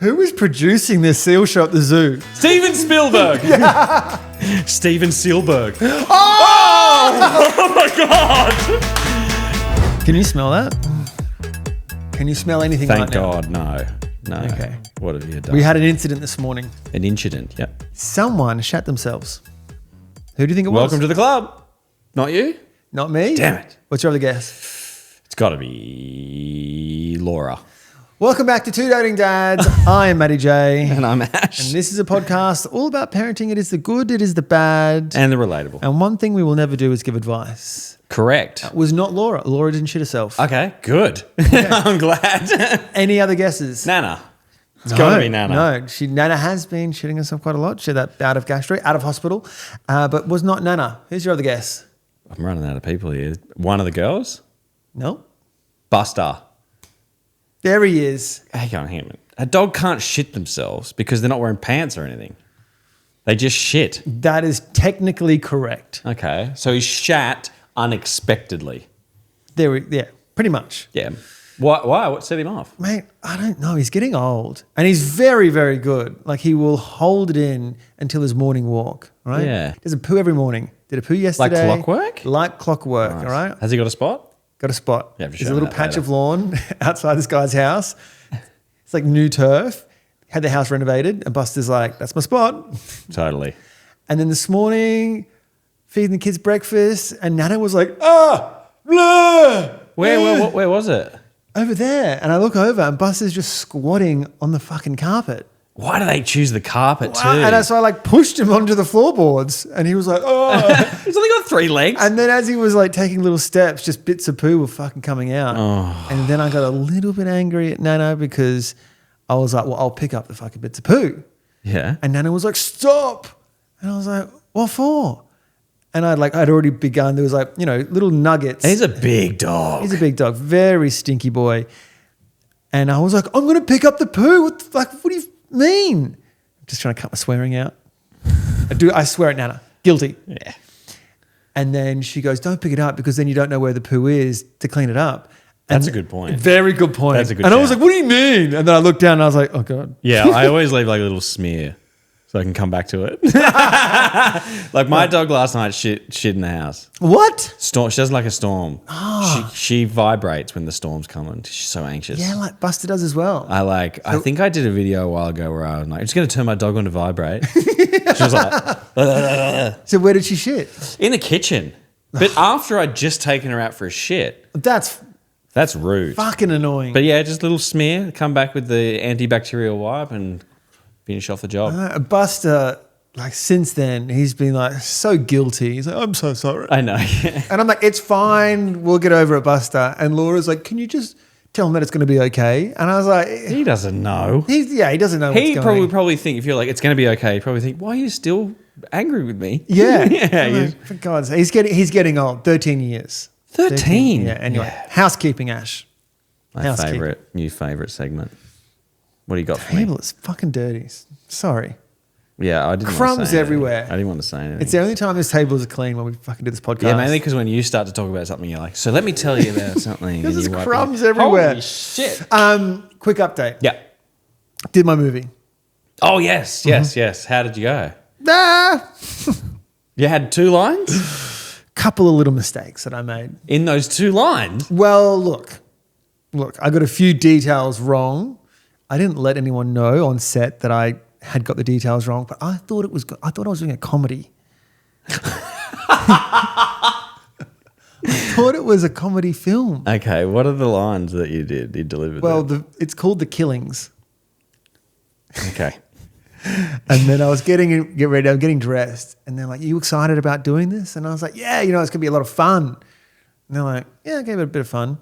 Who is producing this seal show at the zoo? Steven Spielberg. Steven Spielberg. Oh! my God. Can you smell that? Can you smell anything Thank right now? God, no. Okay. What have you done? We had an incident this morning. An incident, yep. Someone shat themselves. Who do you think it was? Welcome to the club. Not you? Not me. Damn it. What's your other guess? It's got to be Laura. Welcome back to Two Dating Dads. I am Matty J. And I'm Ash. And this is a podcast all about parenting. It is the good, it is the bad. And the relatable. And one thing we will never do is give advice. Correct. It was not Laura. Laura didn't shit herself. Okay, good. I'm glad. Any other guesses? Nana. It's got to be Nana. No, Nana has been shitting herself quite a lot. She had that out of gastro, out of hospital, but was not Nana. Who's your other guess? I'm running out of people here. One of the girls? No. Buster. There he is. Hang on. A dog can't shit themselves because they're not wearing pants or anything. They just shit. That is technically correct. Okay. So he shat unexpectedly. Yeah, pretty much. Yeah. Why? What set him off? Mate, I don't know. He's getting old. And he's very, very good. Like, he will hold it in until his morning walk, right? Yeah. Does a poo every morning. Did a poo yesterday. Like clockwork? Like clockwork, Nice. all right? Has he got a spot? Got a spot. You have to There's show a me little that patch later. of lawn outside this guy's house. It's like new turf. Had the house renovated. And Buster's like, that's my spot. Totally. And then this morning, feeding the kids breakfast. And Nana was like, blah. Where was it? Over there. And I look over and Buster's just squatting on the fucking carpet. Why do they choose the carpet too? And so I like pushed him onto the floorboards and he was like, oh. He's only got 3 legs. And then as he was like taking little steps, just bits of poo were fucking coming out. Oh. And then I got a little bit angry at Nana because I was like, well, I'll pick up the fucking bits of poo. Yeah. And Nana was like, stop. And I was like, what for? And I'd already begun. There was like, little nuggets. He's a big dog. He's a big dog, very stinky boy. And I was like, I'm going to pick up the poo. What do you mean? I'm just trying to cut my swearing out. I swear at Nana. Guilty. Yeah. And then she goes, don't pick it up because then you don't know where the poo is to clean it up. That's a good point. Very good point. That's a good And I was shout. like, what do you mean? And then I looked down and I was like, oh God. Yeah, I always leave like a little smear so I can come back to it. Like my dog last night shit in the house. What? Storm. She doesn't like a storm. She vibrates when the storm's coming. She's so anxious. Yeah, like Buster does as well. I think I did a video a while ago where I was like, I'm just going to turn my dog on to vibrate. She was like, So where did she shit? in the kitchen. But after I'd just taken her out for a shit. That's Rude. fucking annoying. But yeah, just a little smear, come back with the antibacterial wipe and finish off the job. Buster, like since then, he's been like so guilty. He's like, I'm so sorry. I know. And I'm like, it's fine. We'll get over it, Buster. And Laura's like, can you just tell him that it's going to be okay? And I was like, He doesn't know. he doesn't know what's He going on. probably think, if you're like, it's going to be okay, he'd probably think, why are you still angry with me? Yeah. Yeah. I'm like, for God's sake. He's getting old. 13 years. 13? Yeah. Anyway, housekeeping, Ash. My Housekeeping. new favorite segment. What do you got for me? Table is fucking dirty. Sorry. Yeah, I didn't want to Crumbs say anything. everywhere. I didn't want to say anything. It's the only time this table is clean when we fucking do this podcast. Yeah, mainly because when you start to talk about something, you're like, so let me tell you about something. There's and just you wipe crumbs it. everywhere. Holy shit. Quick update. Yeah. Did my movie. Oh, yes. How did you go? You had 2 lines? Couple of little mistakes that I made. In those 2 lines? Well, look, I got a few details wrong. I didn't let anyone know on set that I had got the details wrong, but I thought I was doing a comedy. I thought it was a comedy film. Okay, what are the lines that you delivered? Well, there? it's called The Killings. Okay. And then I was getting ready, I'm getting dressed, and they're like, "Are you excited about doing this?" And I was like, "Yeah, it's going to be a lot of fun." And they're like, "Yeah, I gave it a bit of fun."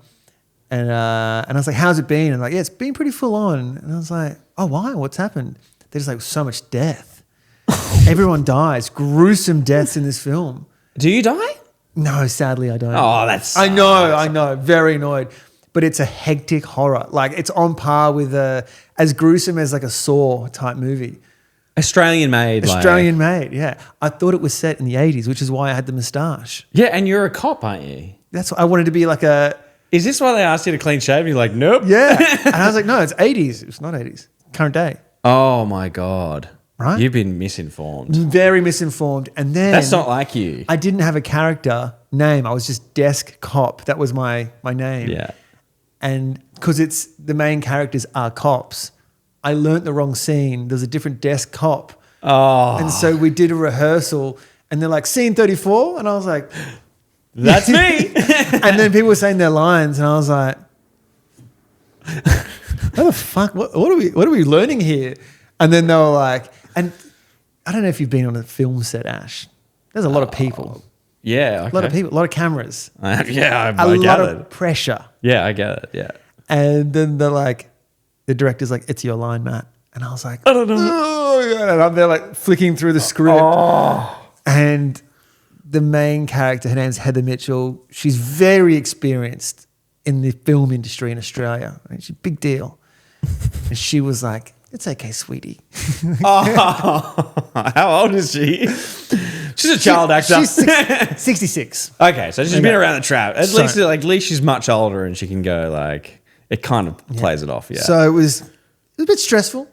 And I was like, "How's it been?" And like, "Yeah, it's been pretty full on." And I was like, "Oh, why? What's happened?" They're just like, so much death. Everyone dies. Gruesome deaths in this film. Do you die? No, sadly, I don't. Oh, that's... I know. Very annoyed. But it's a hectic horror. Like, it's on par with as gruesome as like a Saw type movie. Australian made. Australian made, yeah. I thought it was set in the 80s, which is why I had the moustache. Yeah, and you're a cop, aren't you? That's what I wanted to be like a... Is this why they asked you to clean shave? And you're like, nope. Yeah. And I was like, no, it's 80s. It's not 80s. current day. Oh my God. Right? You've been misinformed. Very misinformed. And then That's not like you. I didn't have a character name. I was just desk cop. That was my name. Yeah. And because it's the main characters are cops, I learnt the wrong scene. There's a different desk cop. Oh. And so we did a rehearsal and they're like, scene 34. And I was like, That's me. and then people were saying their lines and I was like, what the fuck? What are we learning here? And then they were like, and I don't know if you've been on a film set, Ash. There's a lot of people. Yeah. Okay. A lot of people, a lot of cameras. Yeah. A I lot get of it. pressure. Yeah. I get it. Yeah. And then they're like, the director's like, it's your line, Matt. And I was like, I don't know. oh, God. And I'm there like flicking through the script. Oh. And the main character, her name's Heather Mitchell. She's very experienced in the film industry in Australia. She's a big deal. And she was like, it's okay, sweetie. Oh, how old is she? She's a child actor. She's 66. Okay, so she's been around the trap. At So- least she's much older and she can go like it kind of plays it off. Yeah. So it was a bit stressful,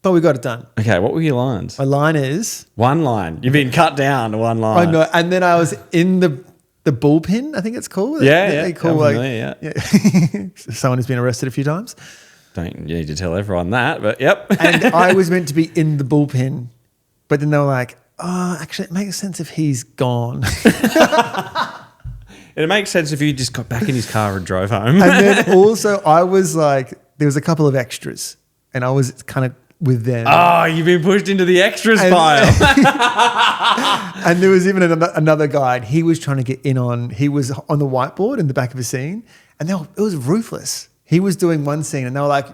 but we got it done. Okay, what were your lines? My line is, One line. You've been cut down to one line. I know, and then I was in the bullpen, I think it's called. Yeah, They yeah. call I'm like familiar, yeah. Someone who's been arrested a few times. Don't need to tell everyone that, but yep. And I was meant to be in the bullpen, but then they were like, oh, actually, it makes sense if he's gone. It makes sense if you just got back in his car and drove home. And then also I was like, there was a couple of extras and I was kind of with them. Oh, you've been pushed into the extras pile. And there was even another guy, and he was trying to get in on, he was on the whiteboard in the back of a scene, and it was ruthless. He was doing one scene, and they were like,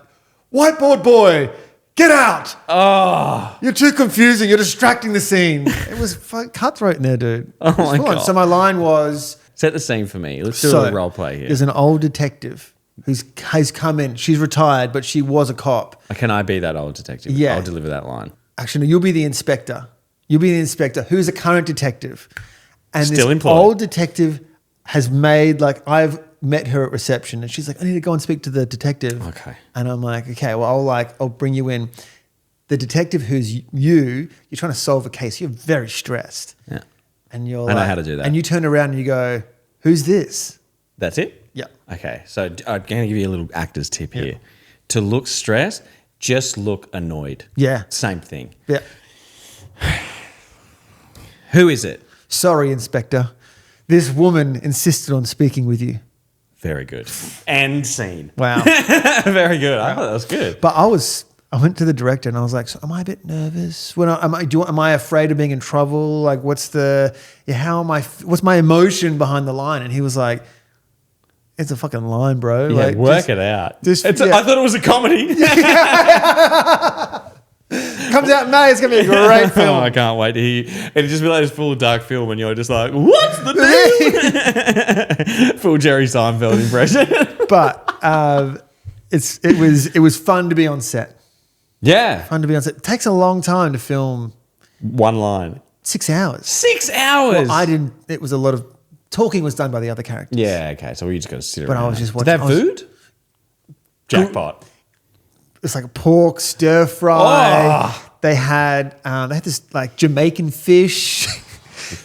whiteboard boy, get out. Oh, You're too confusing. You're distracting the scene. It was cutthroat in there, dude. Oh, my Full on. God. So my line was, set the scene for me. Let's do a role play here. there's an old detective has come in. She's retired, but she was a cop. Can I be that old detective? Yeah. I'll deliver that line. Actually, no, you'll be the inspector. You'll be the inspector who's a current detective. And Still this employed. old detective has made, like, I've met her at reception and she's like, I need to go and speak to the detective. Okay. And I'm like, okay, well, I'll bring you in. The detective who's you're trying to solve a case. You're very stressed. Yeah. And you're I know like, how to do that. And you turn around and you go, who's this? That's it? Yeah. Okay. So I'm going to give you a little actor's tip here. To look stressed, just look annoyed. Yeah. Same thing. Yeah. Who is it? Sorry, Inspector. This woman insisted on speaking with you. Very good. And scene. Wow. Very good. I thought that was good. But I went to the director and I was like, so am I a bit nervous? Am I afraid of being in trouble? Like, what's my emotion behind the line? And he was like, it's a fucking line, bro. Yeah, like, work it out. yeah. I thought it was a comedy. Comes out in May. It's going to be a great film. Oh, I can't wait to hear you. It'd just be like this full dark film and you're just like, what's the deal? Full Jerry Seinfeld impression. But it was fun to be on set. Yeah. Fun to be on set. It takes a long time to film. One line. 6 hours. 6 hours. Well, it was a lot of talking was done by the other characters. Yeah, okay. So we just got to sit But around. I was just Did they have watching- food? Jackpot. It's like a pork stir fry. They had this like Jamaican fish,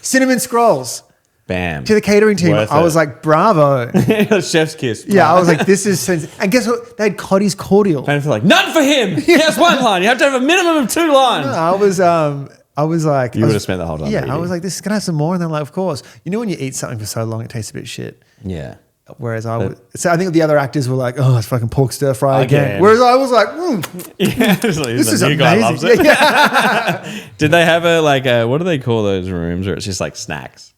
cinnamon scrolls Bam. to the catering team. Worth I was it. like, bravo. Chef's kiss. Yeah, I was like, this is and guess what? They had Coddy's cordial. And like, none for him. He has one line. You have to have a minimum of 2 lines. I was like, You would have spent the whole time. Yeah, eating. I was like, this can I have some more? And they're like, of course. You know when you eat something for so long, it tastes a bit shit. Yeah. Whereas I think the other actors were like, oh, it's fucking pork stir fry again. Again. Whereas I was like, Yeah, this is new amazing. guy loves it. Yeah. Did they have what do they call those rooms where it's just like snacks?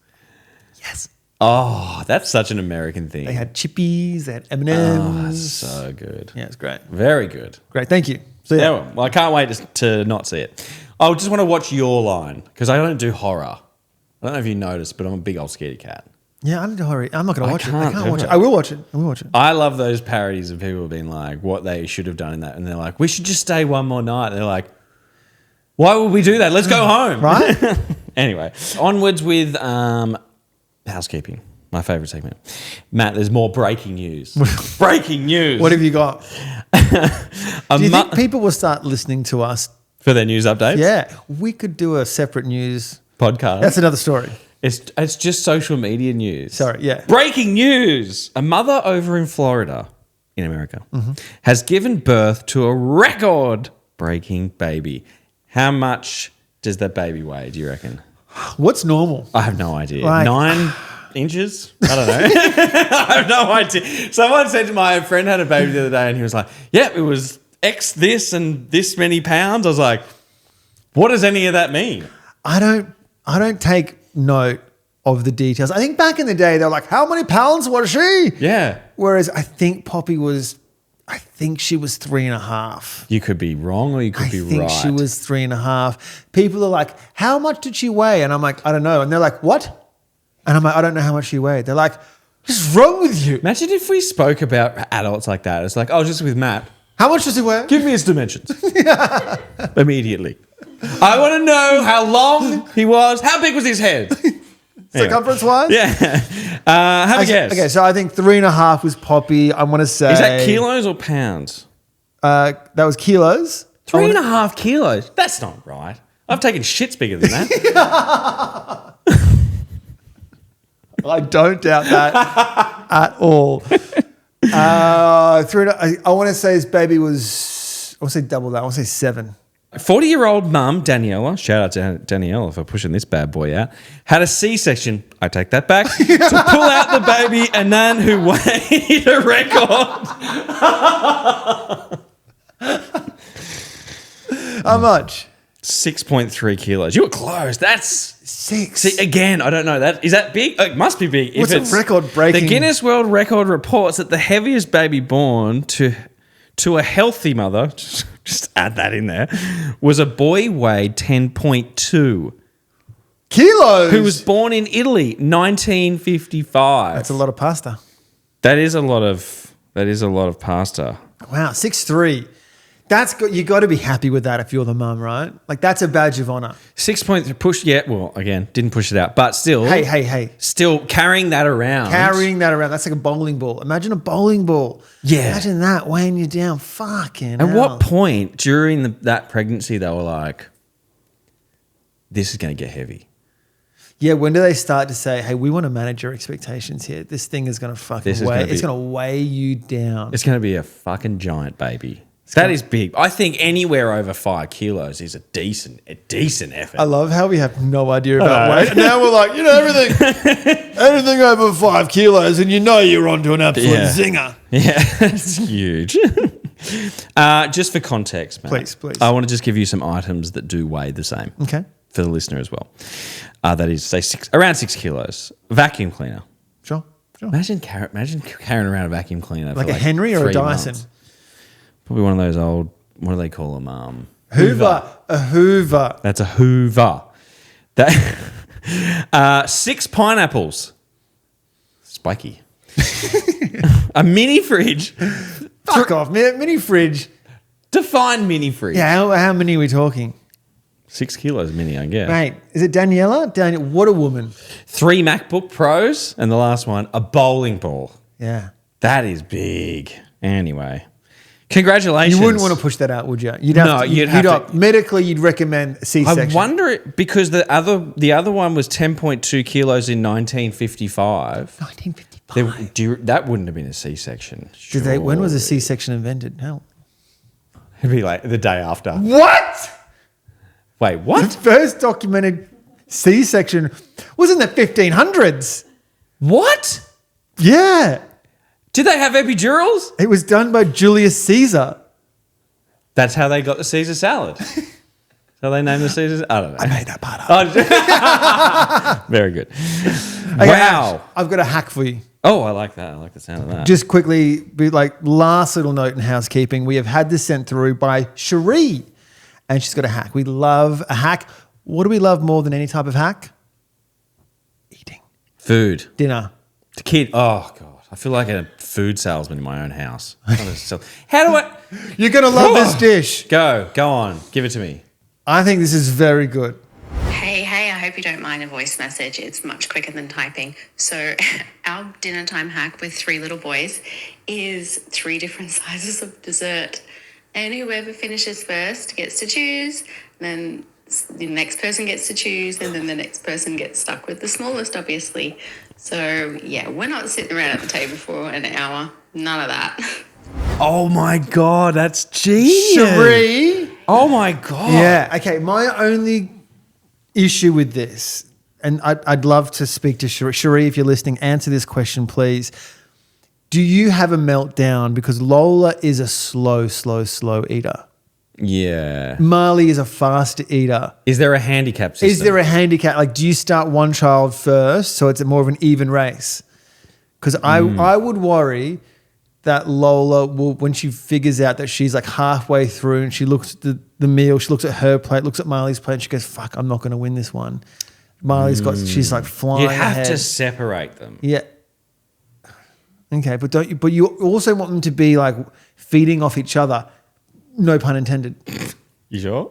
Yes. Oh, that's such an American thing. They had chippies, they had Oh, M&Ms. so good. Yeah, it's great. Very good. Great, thank you. So Yeah, well, I can't wait to not see it. I just want to watch your line because I don't do horror. I don't know if you noticed, but I'm a big old scaredy cat. Yeah, I'm not worried. I'm not going to watch it. I can't can't watch ever. it. I will watch it. I will watch it. I love those parodies of people being like, what they should have done in that. And they're like, we should just stay one more night. And they're like, why would we do that? Let's go home. Right? Anyway, onwards with housekeeping. My favourite segment. Matt, there's more breaking news. Breaking news. What have you got? Do you think people will start listening to us for their news updates? Yeah. We could do a separate news podcast. That's another story. It's just social media news. Sorry, yeah. Breaking news. A mother over in Florida, in America, has given birth to a record-breaking baby. How much does that baby weigh, do you reckon? What's normal? I have no idea. Like, 9 inches? I don't know. I have no idea. Someone said to my friend had a baby the other day and he was like, yeah, it was X this and this many pounds. I was like, what does any of that mean? I don't take note of the details. I think back in the day, they were like, how many pounds was she? Yeah. Whereas I think Poppy was, I think she was 3.5. You could be wrong or you could be right. I think she was 3.5. People are like, how much did she weigh? And I'm like, I don't know. And they're like, what? And I'm like, I don't know how much she weighed. They're like, what's wrong with you? Imagine if we spoke about adults like that. It's like, oh, just with Matt. How much does he weigh? Give me his dimensions. Immediately. I want to know how long he was. How big was his head? Circumference-wise? Yeah. Have a guess. Okay, so I think 3.5 was Poppy. I want to say... Is that kilos or pounds? That was kilos. 3.5 kilos? That's not right. I've taken shits bigger than that. I don't doubt that at all. I want to say his baby was... I want to say double that. I want to say 7. 40-year-old mum, Daniela, shout out to Daniela for pushing this bad boy out, had a C-section, I take that back, to pull out the baby, and then who weighed a record. How much? 6.3 kilos. You were close. That's 6. See, again, I don't know. Is that big? It must be big. What's a record breaking? The Guinness World Record reports that the heaviest baby born to a healthy mother, just add that in there, was a boy weighed 10.2 kilos. Who was born in Italy, 1955. That's a lot of pasta. That is a lot of pasta. Wow, 6'3". That's good. You got to be happy with that if you're the mum, right? Like that's a badge of honor. 6.3 push. Yeah. Well, again, didn't push it out, but still. Hey. Still carrying that around. That's like a bowling ball. Imagine a bowling ball. Yeah. Imagine that weighing you down. Fucking At hell. what point during that pregnancy they were like, this is going to get heavy? Yeah. When do they start to say, hey, we want to manage your expectations here. This thing is going to fucking weigh. It's going to weigh you down. It's going to be a fucking giant baby. That is big. I think anywhere over 5 kilos is a decent effort. I love how we have no idea about weight. And now we're like, anything over 5 kilos and you're onto an absolute zinger. Yeah, it's huge. Just for context, Matt. Please. I want to just give you some items that do weigh the same. Okay. For the listener as well. That is, say, around 6 kilos. Vacuum cleaner. Sure. Imagine carrying around a vacuum cleaner like for a Henry or a Dyson? Months. Probably one of those old, what do they call them? Hoover. A Hoover. That's a Hoover. 6 pineapples. Spiky. A mini fridge. Fuck off, mini fridge. Define mini fridge. Yeah, how many are we talking? 6 kilos mini, I guess. Mate, is it Daniela? What a woman. 3 MacBook Pros, and the last one, a bowling ball. Yeah. That is big. Anyway. Congratulations. You wouldn't want to push that out, would you? You'd have to. Medically, you'd recommend C-section. I wonder because the other one was 10.2 kilos in 1955. 1955. That wouldn't have been a C-section. When was a C-section invented? Hell. It'd be like the day after. What? Wait, what? The first documented C-section was in the 1500s. What? Yeah. Did they have epidurals? It was done by Julius Caesar. That's how they got the Caesar salad. So they named the Caesar. I don't know. I made that part up. Very good. Okay, wow. I've got a hack for you. Oh, I like that. I like the sound of that. Just quickly, last little note in housekeeping. We have had this sent through by Cherie, and she's got a hack. We love a hack. What do we love more than any type of hack? Eating. Food. Dinner. The kid. Oh, God. I feel like a food salesman in my own house. How do I... You're going to love this dish. Go on. Give it to me. I think this is very good. Hey, I hope you don't mind a voice message. It's much quicker than typing. So our dinner time hack with 3 little boys is 3 different sizes of dessert. And whoever finishes first gets to choose. Then the next person gets to choose. And then the next person gets stuck with the smallest, obviously. So, yeah, we're not sitting around at the table for an hour. None of that. Oh my God, that's genius. Cherie. Oh my God. Yeah. Okay. My only issue with this, and I'd love to speak to Cherie. Cherie, if you're listening, answer this question, please. Do you have a meltdown? Because Lola is a slow eater. Yeah. Marley is a faster eater. Is there a handicap system? Is there a handicap? Like, do you start one child first so it's more of an even race? Because I would worry that Lola will, when she figures out that she's like halfway through and she looks at the meal, she looks at her plate, looks at Marley's plate, and she goes, fuck, I'm not going to win this one. Marley's she's like flying You have ahead. to separate them. Yeah. Okay, but you also want them to be like feeding off each other. No pun intended. You sure?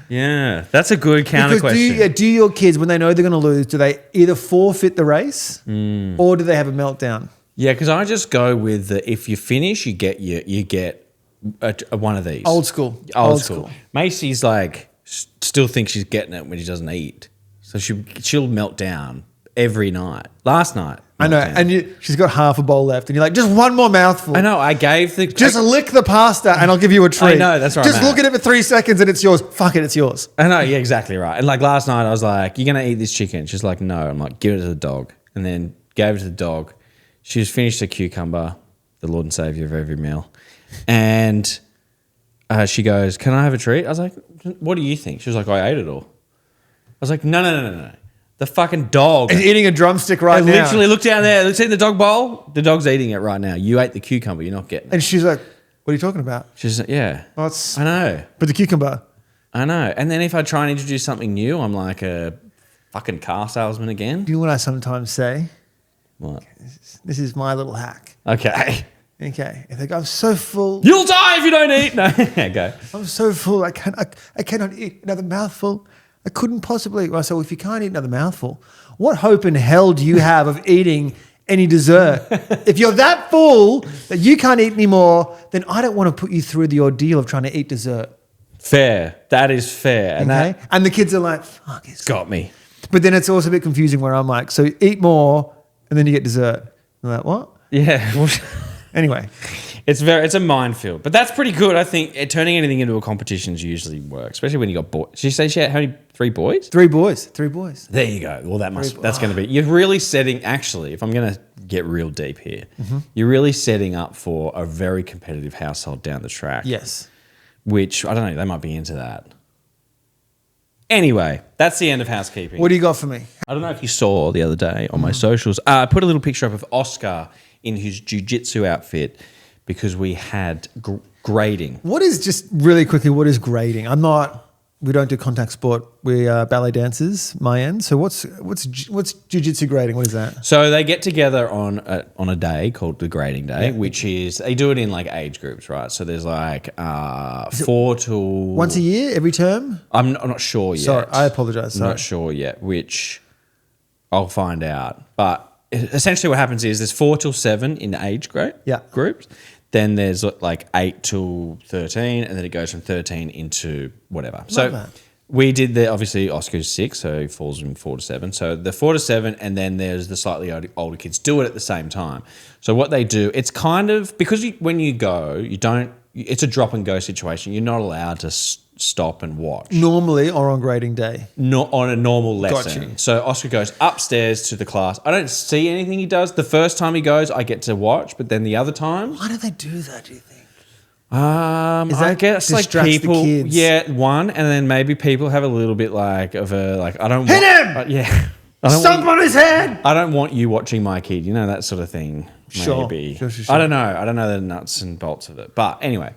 Yeah, that's a good counter question. Do your kids, when they know they're going to lose, do they either forfeit the race or do they have a meltdown? Yeah, because I just go with the, if you finish, you get one of these. Old school. Macy's like still thinks she's getting it when she doesn't eat, so she'll melt down every night. Last night, I know, and she's got half a bowl left, and you're like, just one more mouthful. I know. I gave the just lick the pasta, and I'll give you a treat. I know, that's right. Just look at it for 3 seconds, and it's yours. Fuck it, it's yours. I know, yeah, exactly right. And like last night, I was like, "You're gonna eat this chicken?" She's like, "No." I'm like, "Give it to the dog," and then gave it to the dog. She's finished a cucumber, the Lord and Savior of every meal, and she goes, "Can I have a treat?" I was like, "What do you think?" She was like, "I ate it all." I was like, No. The fucking dog is eating a drumstick right now. I literally look down there. Let's eat the dog bowl. The dog's eating it right now. You ate the cucumber. You're not getting it. And she's like, what are you talking about? She's like, yeah. I know. But the cucumber. I know. And then if I try and introduce something new, I'm like a fucking car salesman again. Do you know what I sometimes say? What? This is my little hack. Okay. Okay. If they go, I'm so full. You'll die if you don't eat. No. Go. I'm so full. I cannot eat another mouthful. I couldn't possibly. Well, so if you can't eat another mouthful, what hope in hell do you have of eating any dessert? If you're that full that you can't eat anymore, then I don't want to put you through the ordeal of trying to eat dessert. Fair. That is fair. And okay. And the kids are like, fuck, it's got me. But then it's also a bit confusing where I'm like, so eat more and then you get dessert. I'm like, what? Yeah. Anyway. It's a minefield, but that's pretty good. I think turning anything into a competition usually works, especially when you got boys. Did you say she had how many? 3 boys? 3 boys. There you go. Well, that's going to be. You're really setting. Actually, if I'm going to get real deep here, you're really setting up for a very competitive household down the track. Yes. Which I don't know. They might be into that. Anyway, that's the end of housekeeping. What do you got for me? I don't know if you saw the other day on my socials. I put a little picture up of Oscar in his jiu-jitsu outfit. Because we had grading. What is, just really quickly, what is grading? We don't do contact sport. We are ballet dancers, my end. So what's jiu-jitsu grading? What is that? So they get together on a day called the grading day, which is, they do it in like age groups, right? So there's like 4 to... Once a year, every term? I'm not sure yet. Sorry, I apologize. I'm not sure yet, which I'll find out. But essentially what happens is there's 4 till 7 in age groups. Then there's like 8 to 13, and then it goes from 13 into whatever. We did obviously Oscar's 6, so he falls from 4 to 7. So the 4 to 7, and then there's the slightly older kids do it at the same time. So what they do, it's kind of, because when you go, it's a drop and go situation. You're not allowed to stop and watch. Normally or on grading day? Not on a normal lesson. Got you. So Oscar goes upstairs to the class. I don't see anything he does. The first time he goes, I get to watch, but then the other times... Why do they do that, do you think? I guess like people... the kids? Yeah, one, and then maybe people have a little bit like of a... like I don't hit him! Yeah. Stomp on his head! I don't want you watching my kid. You know, that sort of thing. Maybe. Sure. I don't know. I don't know the nuts and bolts of it. But anyway...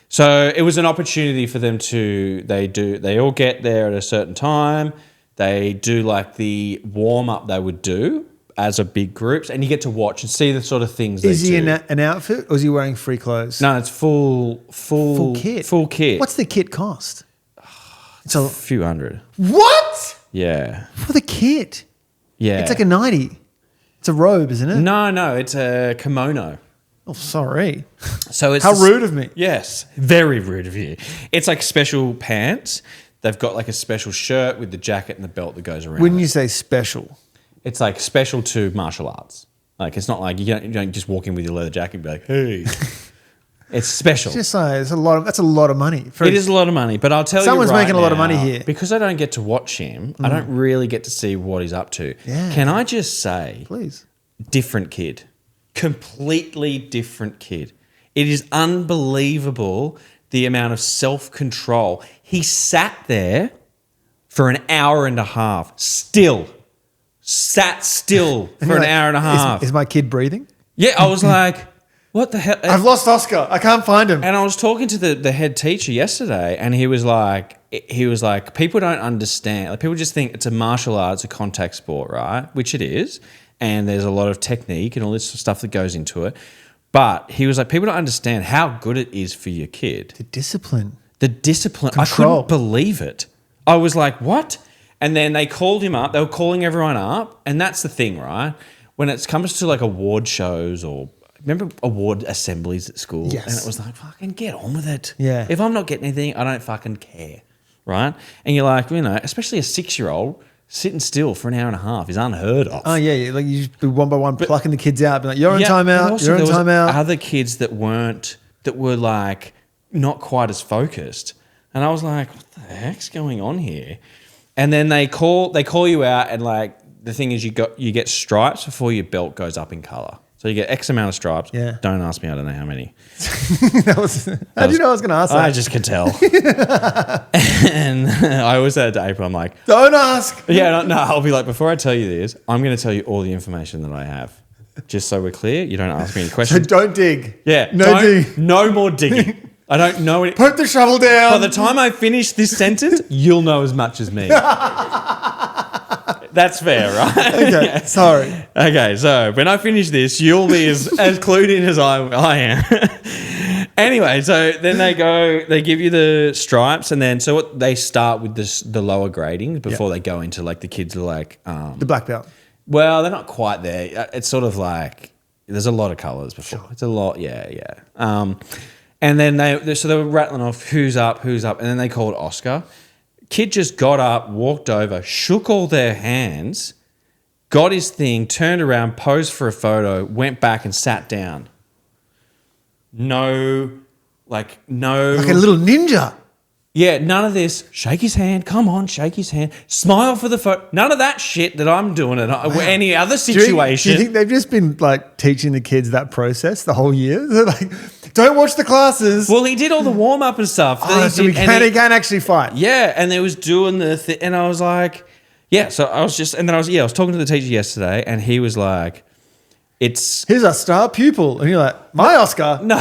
So it was an opportunity for them they all get there at a certain time. They do like the warm up they would do as a big groups, and you get to watch and see the sort of things they do. Is he in an outfit or is he wearing free clothes? No, it's full kit. Full kit. What's the kit cost? It's a few hundred. what Yeah. for the kid? Yeah. It's like a 90. It's a robe, isn't it? No, it's a kimono. Oh, sorry. So it's How rude of me. Yes, very rude of you. It's like special pants. They've got like a special shirt with the jacket and the belt that goes around. When it. you say special, It's like special to martial arts. Like it's not like you don't just walk in with your leather jacket and be like, hey. It's special. just say it's a lot of. That's a lot of money. For It is a lot of money, but I'll tell Someone's you right making a lot of now, money here. because I don't get to watch him. I don't really get to see what he's up to. Yeah. Can I just say, Please. different kid, completely different kid. It is unbelievable the amount of self-control. He sat there for an hour and a half, sat still And for you're an like, hour and a half. Is my kid breathing? Yeah, I was like, what the hell? I've lost Oscar. I can't find him. And I was talking to the head teacher yesterday, and he was like, people don't understand. Like, people just think it's a martial art, it's a contact sport, right? Which it is, and there's a lot of technique and all this stuff that goes into it. But he was like, people don't understand how good it is for your kid. The discipline. The discipline. Control. I couldn't believe it. I was like, what? And then they called him up. They were calling everyone up, and that's the thing, right? When it comes to like award shows or remember award assemblies at school? Yes. And it was like, fucking get on with it. Yeah. If I'm not getting anything, I don't fucking care. Right? And you're like, especially a 6-year-old sitting still for an hour and a half is unheard of. Oh yeah, like you just be one by one plucking the kids out. Be like, you're in but timeout. also You're in there was timeout. Other kids that were like not quite as focused. And I was like, what the heck's going on here? And then they call you out, and like the thing is you get stripes before your belt goes up in color. So you get X amount of stripes. Yeah. Don't ask me, I don't know how many. How do you know I was going to ask that? I just could tell. And I always said to April, I'm like, Don't ask. yeah, no, I'll be like, before I tell you this, I'm going to tell you all the information that I have. Just so we're clear, you don't ask me any So questions. don't dig. Yeah, No dig. no more digging. I don't know it. Put the shovel down. By the time I finish this sentence, you'll know as much as me. That's fair, right? Okay, sorry. Okay, so when I finish this, you'll be as clued in as I am. Anyway, so then they give you the stripes, and then they start with the lower gradings before they go into like the kids are like The black belt. well, they're not quite there. It's sort of like there's a lot of colours before. Sure. It's a lot, yeah. And then they were rattling off who's up, and then they called Oscar. Kid just got up, walked over, shook all their hands, got his thing, turned around, posed for a photo, went back and sat down. No. Like a little ninja. Yeah, none of this. Shake his hand. Come on, shake his hand. Smile for the photo. None of that shit that I'm doing in any other situation. Do you think they've just been like teaching the kids that process the whole year? They're like, don't watch the classes. Well, he did all the warm up and stuff. So he can actually fight. Yeah, and they was doing the thing, and I was like, yeah. So I was talking to the teacher yesterday, and he was like, "It's Here's our star pupil," and you're like, "My Oscar." no."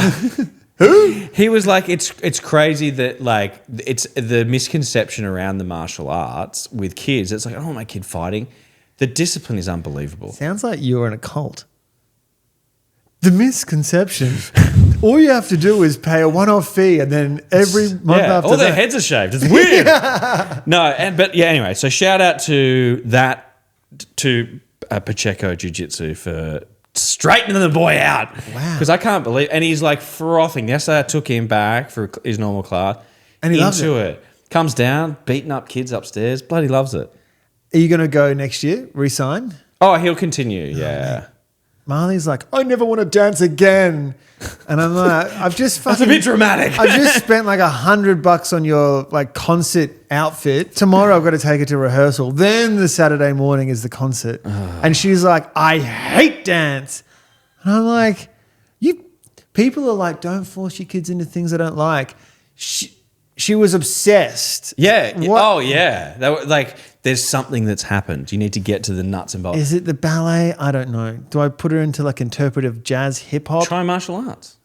Who? He was like, it's crazy that like it's the misconception around the martial arts with kids. It's like, I don't want my kid fighting. The discipline is unbelievable. Sounds like you're in a cult. The misconception. All you have to do is pay a one-off fee, and then every month after all that, their heads are shaved. It's weird. But anyway, so shout out to Pacheco Jiu-Jitsu for straightening the boy out. Wow. Because I can't believe, and he's like frothing. Yesterday I took him back for his normal class. And he loves it. Comes down, beating up kids upstairs. Bloody loves it. Are you going to go next year? Resign? Oh, he'll continue. Yeah. Marley's like, I never want to dance again. And I'm like, I've just fucking... That's a bit dramatic. I've just spent like $100 on your like concert outfit. Tomorrow I've got to take it to rehearsal. Then the Saturday morning is the concert. And she's like, I hate dance. And I'm like, people are like, don't force your kids into things they don't like. She was obsessed. Yeah. What? Oh, yeah. There's something that's happened. You need to get to the nuts and bolts. Is it the ballet? I don't know. Do I put her into like interpretive jazz hip hop? Try martial arts.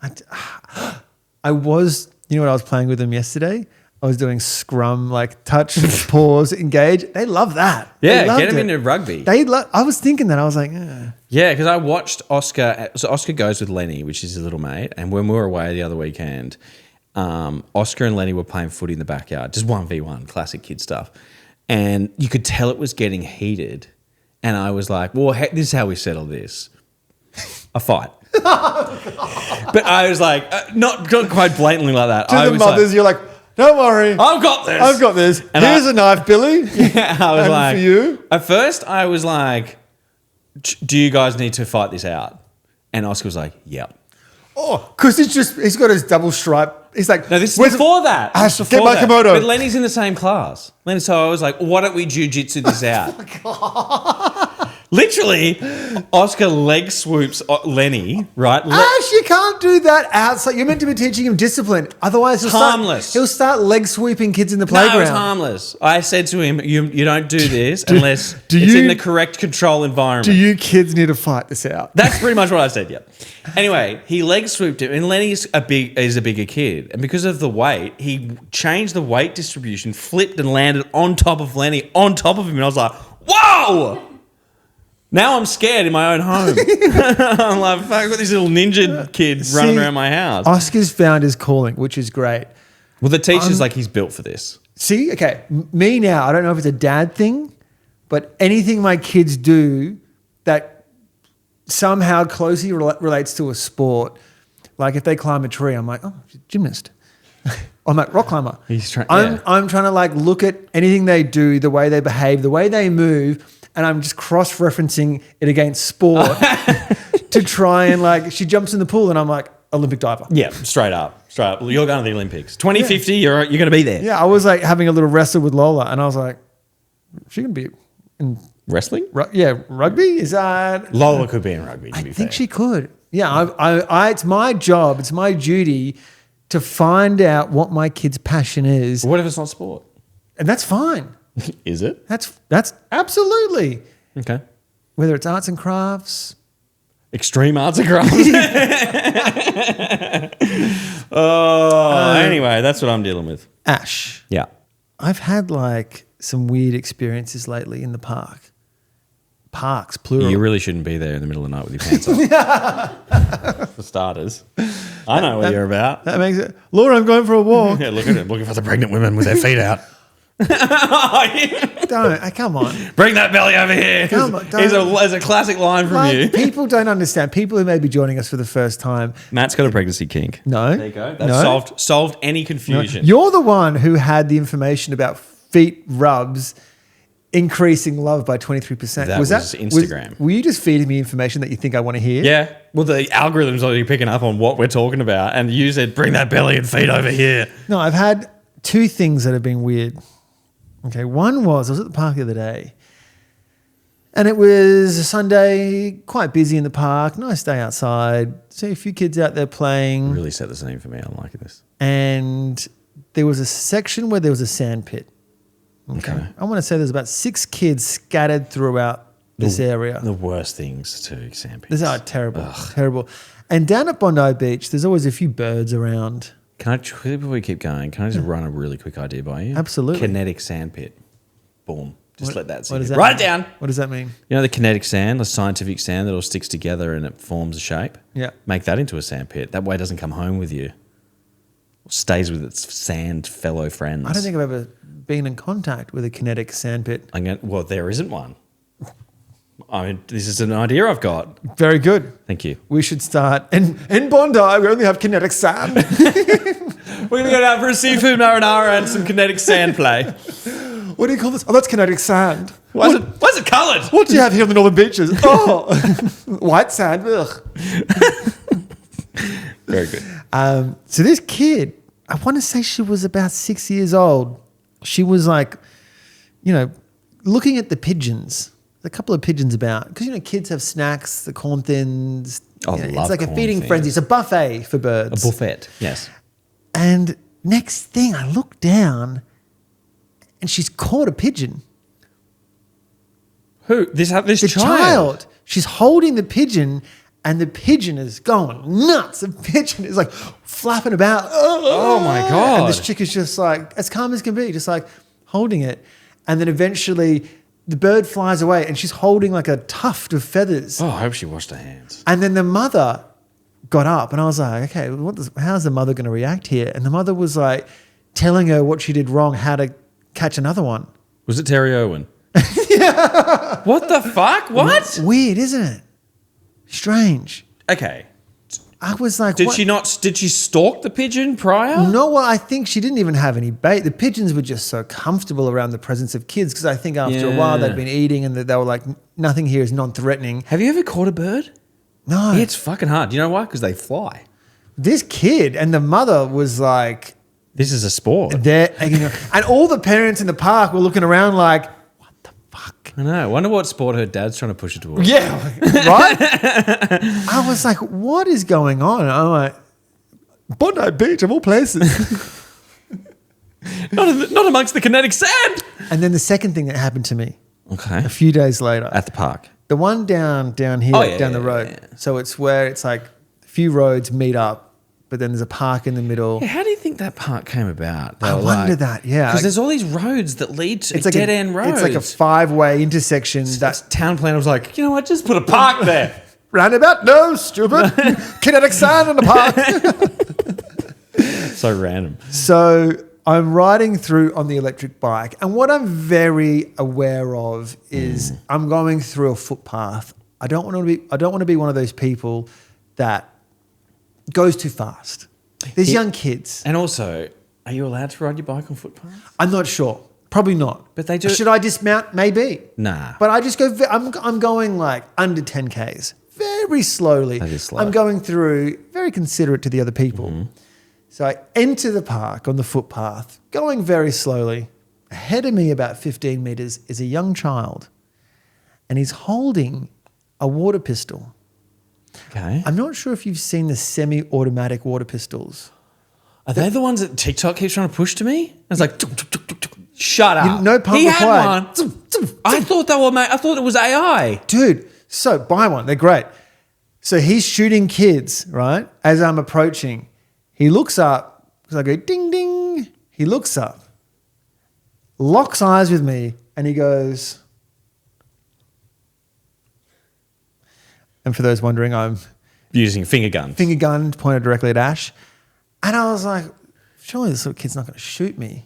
I was, you know what I was playing with them yesterday? I was doing scrum, like touch, pause, engage. They love that. Yeah, get them into rugby. I was thinking that. I was like, Yeah, because I watched Oscar. So Oscar goes with Lenny, which is his little mate. And when we were away the other weekend, Oscar and Lenny were playing footy in the backyard, just 1v1, classic kid stuff. And you could tell it was getting heated. And I was like, well, this is how we settle this. A fight. But I was like, not quite blatantly like that. To the mothers, you're like, don't worry. I've got this. I've got this. And Here's a knife, Billy. Yeah, I was and like, for you. At first, I was like, do you guys need to fight this out? And Oscar was like, yep. Oh, because he's got his double stripe. He's like, No, this is before that. Ash, This is get before my that. Komodo. But Lenny's in the same class. So I was like, why don't we jiu-jitsu this out? Literally, Oscar leg swoops Lenny, right? Ash, you can't do that outside. You're meant to be teaching him discipline. Otherwise, he'll start leg sweeping kids in the playground. No, it was harmless. I said to him, you don't do this unless it's in the correct control environment. Do you kids need to fight this out? That's pretty much what I said, yeah. Anyway, he leg swooped him, and Lenny's a bigger kid. And because of the weight, he changed the weight distribution, flipped and landed on top of Lenny, on top of him. And I was like, whoa! Now I'm scared in my own home. I'm like, fuck, I've got this little ninja kid running around my house. Oscar's found his calling, which is great. Well, the teacher's like, he's built for this. See, okay, me now, I don't know if it's a dad thing, but anything my kids do that somehow closely relates to a sport, like if they climb a tree, I'm like, oh, gymnast. I'm like, rock climber. I'm trying to like look at anything they do, the way they behave, the way they move, and I'm just cross-referencing it against sport to try and like, she jumps in the pool and I'm like, Olympic diver. Yeah, straight up. You're going to the Olympics. 2050, you're going to be there. Yeah, I was like having a little wrestle with Lola and I was like, she can be in wrestling? Rugby? Is that... Lola could be in rugby, to be fair. I think she could. Yeah, it's my job, it's my duty to find out what my kid's passion is. What if it's not sport? And that's fine. Is it? That's absolutely. Okay. Whether it's arts and crafts. Extreme arts and crafts. Anyway, that's what I'm dealing with. Ash. Yeah. I've had like some weird experiences lately in the park. Parks, plural. You really shouldn't be there in the middle of the night with your pants off. For starters. I know what you're about. That makes it. Laura, I'm going for a walk. Yeah, look at him. Looking for the pregnant women with their feet out. Don't. Come on. Bring that belly over here. Come on. It's a classic line from you. People don't understand. People who may be joining us for the first time. Matt's got a pregnancy kink. No. There you go. That's solved any confusion. No. You're the one who had the information about feet rubs increasing love by 23%. That was Instagram. Were you just feeding me information that you think I want to hear? Yeah. Well, the algorithm's already picking up on what we're talking about. And you said, bring that belly and feet over here. No, I've had two things that have been weird. Okay, one was I was at the park the other day and it was a Sunday, quite busy in the park, nice day outside. See a few kids out there playing. Really set the scene for me. I'm liking this. And there was a section where there was a sand pit. Okay. I want to say there's about 6 kids scattered throughout this area. The worst things to sand pits. These are terrible, terrible. And down at Bondi Beach, there's always a few birds around. Before we keep going, can I just run a really quick idea by you? Absolutely. Kinetic sandpit. Boom. Just let that sink in. Write it down. What does that mean? You know the kinetic sand, the scientific sand that all sticks together and it forms a shape? Yeah. Make that into a sandpit. That way it doesn't come home with you. It stays with its sand fellow friends. I don't think I've ever been in contact with a kinetic sandpit. Well, there isn't one. I mean, this is an idea I've got. Very good. Thank you. We should start. In Bondi, we only have kinetic sand. We're going to go down for a seafood marinara and some kinetic sand play. What do you call this? Oh, that's kinetic sand. Why is it coloured? What do you have here on the Northern Beaches? Oh, white sand. Ugh. Very good. So this kid, I want to say she was about 6 years old. She was like, looking at the pigeons. A couple of pigeons about because kids have snacks, the corn thins. It's like a feeding frenzy. It's a buffet for birds. A buffet, yes. And next thing, I look down, and she's caught a pigeon. Who? This the child. She's holding the pigeon, and the pigeon is going nuts. The pigeon is like flapping about. Oh my God! And this chick is just like as calm as can be, just like holding it, and then eventually. The bird flies away and she's holding like a tuft of feathers. Oh, I hope she washed her hands. And then the mother got up and I was like, okay, how's the mother going to react here? And the mother was like telling her what she did wrong, how to catch another one. Was it Terry Owen? Yeah. What the fuck? What? Weird, isn't it? Strange. Okay. I was like, Did she stalk the pigeon prior? No, well, I think she didn't even have any bait. The pigeons were just so comfortable around the presence of kids because I think after a while they'd been eating and they were like, nothing here is non-threatening. Have you ever caught a bird? No. Yeah, it's fucking hard. Do you know why? Because they fly. This kid and the mother was like... This is a sport. And all the parents in the park were looking around like, what the fuck? I know. I wonder what sport her dad's trying to push her towards. Yeah, right? I was like, what is going on? I'm like, Bondi Beach of all places. not amongst the kinetic sand. And then the second thing that happened to me Okay. a few days later. At the park. The one down here, down the road. Yeah. So it's where it's like a few roads meet up, but then there's a park in the middle. Yeah, how do you think that park came about? I wonder that, yeah. Because there's all these roads that lead to It's like dead-end roads. It's like a 5-way intersection. That town planner was like, you know what, just put a park there. Roundabout? No, stupid. Kinetic sand in the park. So random. So I'm riding through on the electric bike, and what I'm very aware of is I'm going through a footpath. I don't want to be one of those people that goes too fast. There's young kids. And also, are you allowed to ride your bike on footpaths? I'm not sure. Probably not. But they do. Should I dismount? Maybe. Nah. But I just go. I'm going like under 10 Ks, very slowly. That is slow. I'm going through, very considerate to the other people. So I enter the park on the footpath, going very slowly. Ahead of me, about 15 meters, is a young child, and he's holding a water pistol. Okay. I'm not sure if you've seen the semi-automatic water pistols. Are they the ones that TikTok keeps trying to push to me? It's like, tuk, tuk, tuk, tuk, tuk. Shut up. No pump He required. had one. I thought they were, mate. I thought it was AI. Dude, so buy one. They're great. So he's shooting kids, right? As I'm approaching, he looks up. So I go, ding, ding. He looks up, locks eyes with me, and he goes... And for those wondering, I'm Using finger guns. finger gun pointed directly at Ash. And I was like, surely this little kid's not going to shoot me.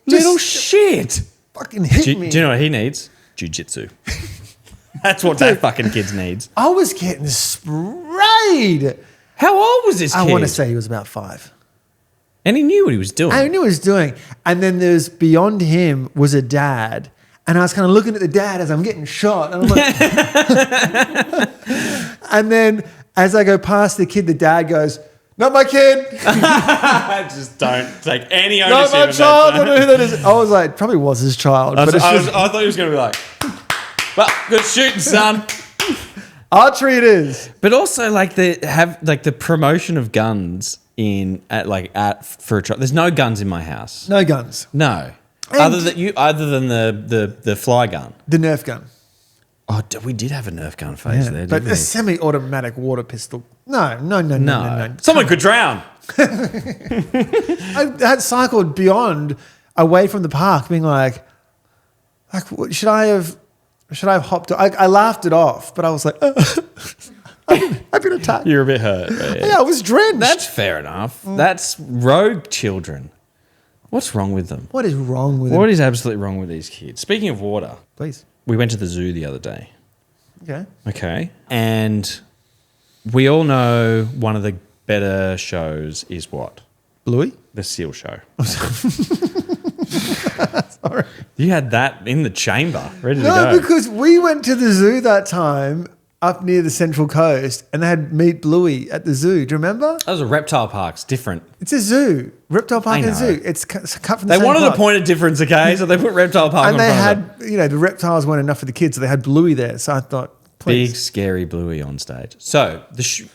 Little shit. Fucking hit me. Do you know what he needs? Jiu-jitsu. That's what that fucking kid needs. I was getting sprayed. How old was this kid? I want to say he was about 5. And he knew what he was doing. I knew what he was doing. And then there's beyond him was a dad. And I was kind of looking at the dad as I'm getting shot. And I'm like, and then as I go past the kid, the dad goes, not my kid. Just don't take any ownership. Not my of child. I that. don't know who that is. I was like, probably was his child. But it's just, I thought he was going to be like, well, good shooting, son. archery it is. But also, like the promotion of guns for a trial. There's no guns in my house. No guns. No. And- Other than the fly gun. The Nerf gun. Oh, we did have a Nerf gun phase there, But didn't we? a semi-automatic water pistol. No. Someone could drown. I had cycled beyond, away from the park, being like, what, should I have hopped? I laughed it off, but I was like, I've been attacked. You're a bit hurt. But Yeah, I was drenched. That's fair enough. That's rogue children. What's wrong with them? What is wrong with it? What is absolutely wrong with these kids? Speaking of water, Please. we went to the zoo the other day. Okay. Okay. And we all know one of the better shows is what? Bluey? The Seal Show. Sorry. You had that in the chamber, ready to No, go. because we went to the zoo that time up near the Central Coast and they had Meet Bluey at the zoo. Do you remember? That was a reptile park. It's different. It's a zoo. Reptile Park I and know. zoo. It's cut from the They same wanted park. a point of difference, okay? So they put reptile park And on they front of it. had, the reptiles weren't enough for the kids, so they had Bluey there. So I thought, please. Big, scary Bluey on stage. So,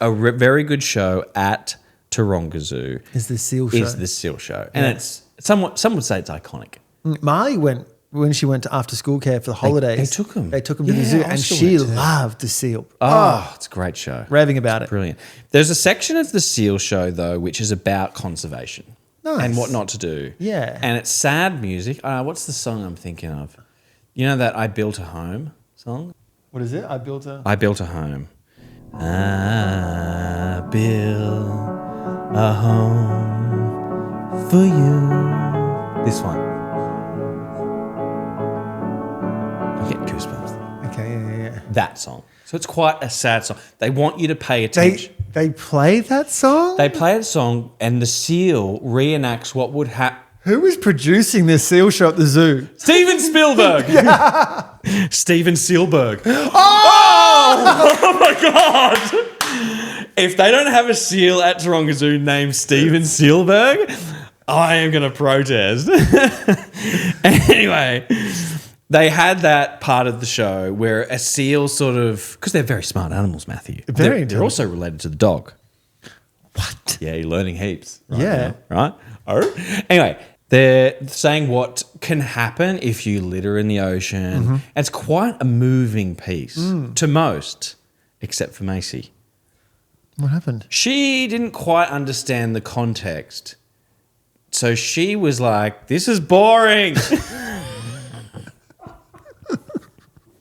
very good show at Taronga Zoo Is the seal show. is the Seal Show. And it's somewhat, some would say it's iconic. Marley went, when she went to after school care for the holidays. they took 'em. They took him to the Yeah, zoo I and still she went too. loved the seal. Oh, it's a great show. Raving about it. Brilliant. There's a section of the Seal Show, though, which is about conservation. Nice. And what not to do. Yeah. And it's sad music. What's the song I'm thinking of? You know that I Built a Home song? What is it? I built a... I Built a Home. I build a home for you. This one. I get goosebumps. Okay, yeah. That song. So it's quite a sad song. They want you to pay attention. They play that song? They play a song and the seal reenacts what would happen. Who is producing this seal show at the zoo? Steven Spielberg. Steven Spielberg. Oh my God. If they don't have a seal at Taronga Zoo named Steven Spielberg, I am going to protest. Anyway, they had that part of the show where a seal sort of, because they're very smart animals, Matthew. They're also related to the dog. What? Yeah, you're learning heaps. Right Yeah. now, right? Oh. Anyway, they're saying what can happen if you litter in the ocean. Mm-hmm. It's quite a moving piece to most, except for Macy. What happened? She didn't quite understand the context. So she was like, this is boring.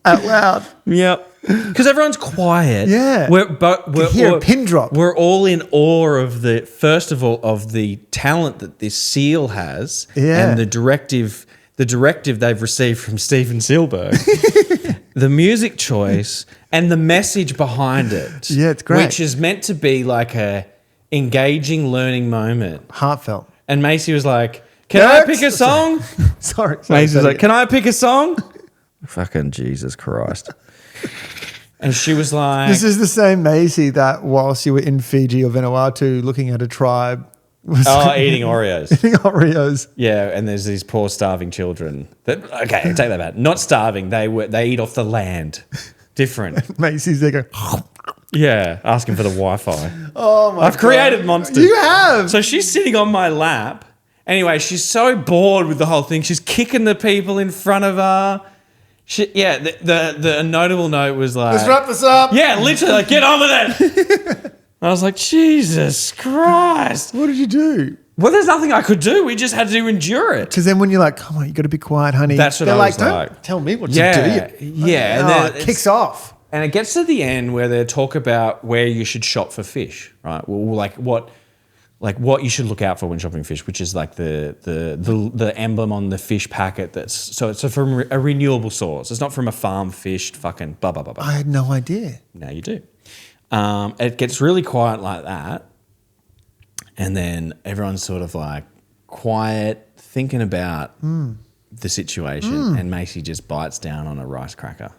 Out loud. Yep. Because everyone's quiet. Yeah. We're hear a pin drop. We're all in awe of first of all, of the talent that this seal has, and the directive they've received from Steven Spielberg, the music choice, and the message behind it. Yeah, it's great. Which is meant to be like a engaging learning moment. Heartfelt. And Macy was like, "Can I pick a song?" Sorry. Macy was like, "Can I pick a song?" Fucking Jesus Christ. And she was like... This is the same Macy that whilst you were in Fiji or Vanuatu looking at a tribe... was eating Oreos. eating Oreos. Yeah, and there's these poor starving children. Okay, take that back. Not starving. They eat off the land. Different. Macy's there going... Yeah, asking for the Wi-Fi. Oh my I've created monsters. You have! So she's sitting on my lap. Anyway, she's so bored with the whole thing. She's kicking the people in front of her. The notable note was like... Let's wrap this up. Yeah, literally, like, get on with it. I was like, Jesus Christ. What did you do? Well, there's nothing I could do. We just had to endure it. Because then when you're like, come on, you got to be quiet, honey. That's what they're I was don't like. Tell me what to do. Yeah. And Oh, then it kicks off. And it gets to the end where they talk about where you should shop for fish, right? Well, like what you should look out for when shopping fish, which is like the emblem on the fish packet. It's from a renewable source. It's not from a farm fished fucking blah blah blah blah. I had no idea. Now you do. It gets really quiet like that, and then everyone's sort of like quiet, thinking about the situation, and Macy just bites down on a rice cracker.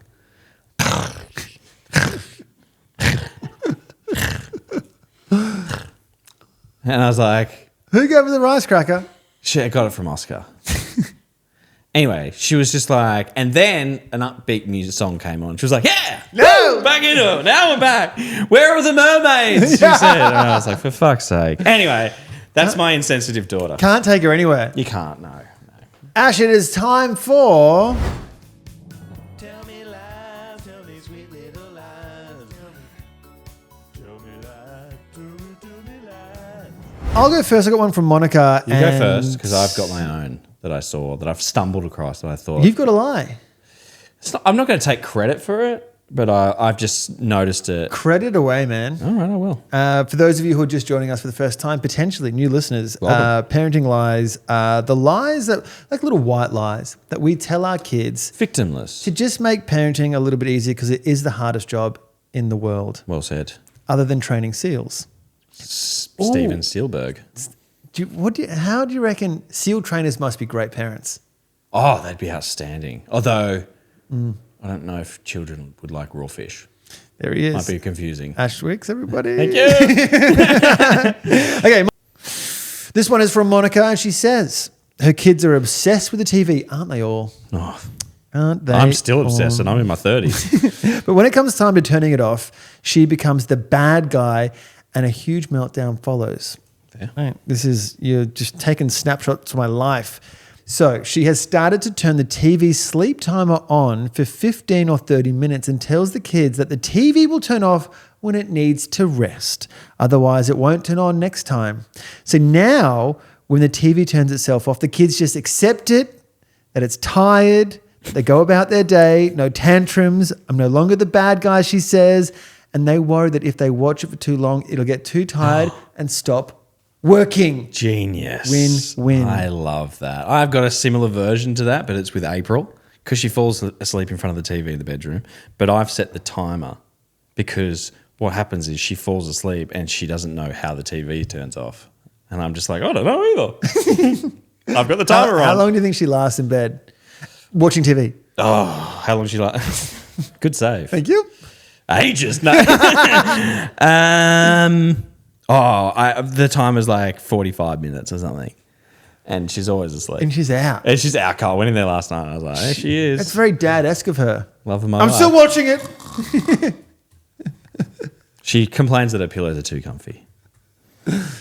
And I was like... Who gave her the rice cracker? I got it from Oscar. Anyway, she was just like... And then an upbeat music song came on. She was like, yeah! No! Back into it. Now we're back. Where are the mermaids? She said. And I was like, for fuck's sake. Anyway, that's my insensitive daughter. Can't take her anywhere. You can't, no. Ash, it is time for... Tell me lies, tell me sweet little lies. Tell me lies, tell me lies. I'll go first. I got one from Monica. You go first, because I've got my own that I saw, that I've stumbled across, that I thought... You've got to lie. I'm not going to take credit for it, but I've just noticed it. Credit away, man. All right, I will. For those of you who are just joining us for the first time, potentially new listeners, Welcome. parenting lies, the lies that, like little white lies that we tell our kids Victimless. to just make parenting a little bit easier because it is the hardest job in the world, Well said. other than training SEALs. Steven Spielberg. How do you reckon SEAL trainers must be great parents? Oh, they'd be outstanding. Although, I don't know if children would like raw fish. There he is. Might be confusing. Ash Wicks, everybody. Thank you. Okay, this one is from Monica, and she says her kids are obsessed with the TV, aren't they all? Oh, Aren't they? I'm still obsessed, all? and I'm in my 30s. But when it comes time to turning it off, she becomes the bad guy, and a huge meltdown follows. Yeah. Right. You're just taking snapshots of my life. So she has started to turn the TV sleep timer on for 15 or 30 minutes and tells the kids that the TV will turn off when it needs to rest. Otherwise, it won't turn on next time. So now, when the TV turns itself off, the kids just accept it, that it's tired, they go about their day, no tantrums. I'm no longer the bad guy, she says. and they worry that if they watch it for too long, it'll get too tired and stop working. Genius. Win. I love that. I've got a similar version to that, but it's with April because she falls asleep in front of the TV in the bedroom. But I've set the timer because what happens is she falls asleep and she doesn't know how the TV turns off. And I'm just like, I don't know either. I've got the timer on. How long do you think she lasts in bed watching TV? Oh, how long she like? Good save. Thank you. Ages. No. The timer's like 45 minutes or something, and she's always asleep. And she's out. And she's out. Carl went in there last night. And I was like, there she is. It's very dad-esque of her. Love of my I'm life. still watching it. She complains that her pillows are too comfy.